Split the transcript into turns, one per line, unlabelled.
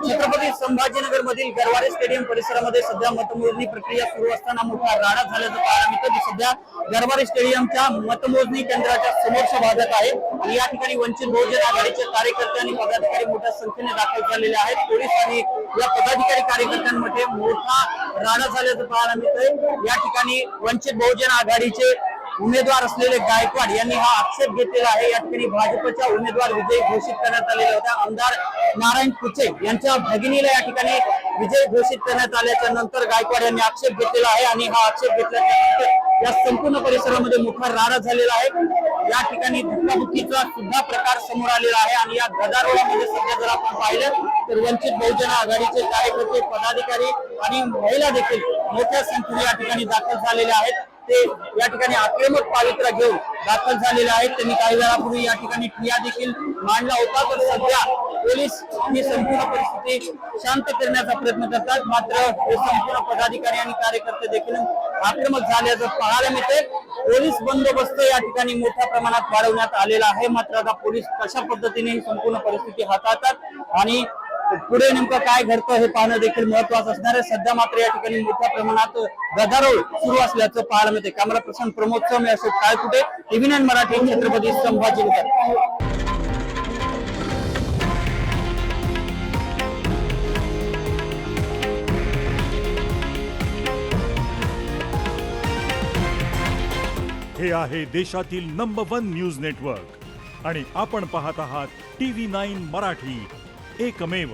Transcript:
छत्रपती संभाजीनगर मधील गरवारे स्टेडियम परिसरामध्ये सध्या मतमोजणी प्रक्रिया सुरू असताना मोठा राडा झाल्याचं पाहायला मिळतं. सध्या गरवारे स्टेडियमच्या मतमोजणी केंद्राच्या समोरच्या भागात आहे आणि या ठिकाणी वंचित बहुजन आघाडीचे कार्यकर्ते आणि पदाधिकारी मोठ्या संख्येने दाखल झालेले आहेत. पोलीस आणि या पदाधिकारी कार्यकर्त्यांमध्ये मोठा राडा झाल्याचं पाहायला मिळतंय. या ठिकाणी वंचित बहुजन आघाडीचे उमेदवार असलेले गायकवाड यांनी हा आक्षेप घेतलेला आहे. या ठिकाणी भाजपच्या उमेदवार विजयी घोषित करण्यात आलेल्या होत्या. आमदार नारायण कुचे यांच्या भगिनीला या ठिकाणी विजय घोषित करण्यात आल्याच्या नंतर गायकवाड यांनी आक्षेप घेतलेला आहे आणि हा आक्षेप घेतल्याच्या नंतर या संपूर्ण परिसरामध्ये मोठा राडा झालेला आहे. या ठिकाणी धक्काबुक्कीचा सुद्धा प्रकार समोर आलेला आहे आणि या गदारोळामध्ये सध्या जर आपण पाहिलं तर वंचित बहुजन आघाडीचे कार्यकर्ते, पदाधिकारी आणि महिला देखील मोठ्या संख्येने या ठिकाणी दाखल झालेले आहेत. ते या ठिकाणी आक्रमक पावित्र्य घेऊन दाखल झालेले आहेत. त्यांनी काही वेळापूर्वी या ठिकाणी ठिय्या देखील मांडला होता. तर सध्या पोलीस ही संपूर्ण परिस्थिती शांत करण्याचा प्रयत्न करतात. मात्र हे संपूर्ण पदाधिकारी आणि कार्यकर्ते देखील आक्रमक झाल्याचं पाहायला मिळते. पोलीस बंदोबस्त या ठिकाणी मोठ्या प्रमाणात वाढवण्यात आलेला आहे. मात्र आता पोलीस कशा पद्धतीने ही संपूर्ण परिस्थिती हाताळतात आणि पुढे नेमकं काय घडतं हे पाहणं देखील महत्वाचं असणार आहे. सध्या मात्र या ठिकाणी मोठ्या प्रमाणात गदारोळ सुरू असल्याचं पाहायला मिळते. कॅमेरा पर्सन प्रमोद सम, अशोक काळकुटे, TV9 मराठी, छत्रपती संभाजीनगर.
हे आहे देशातील नंबर 1 न्यूज नेटवर्क आणि आपण पाहत आहात TV9 मराठी, एकमेव.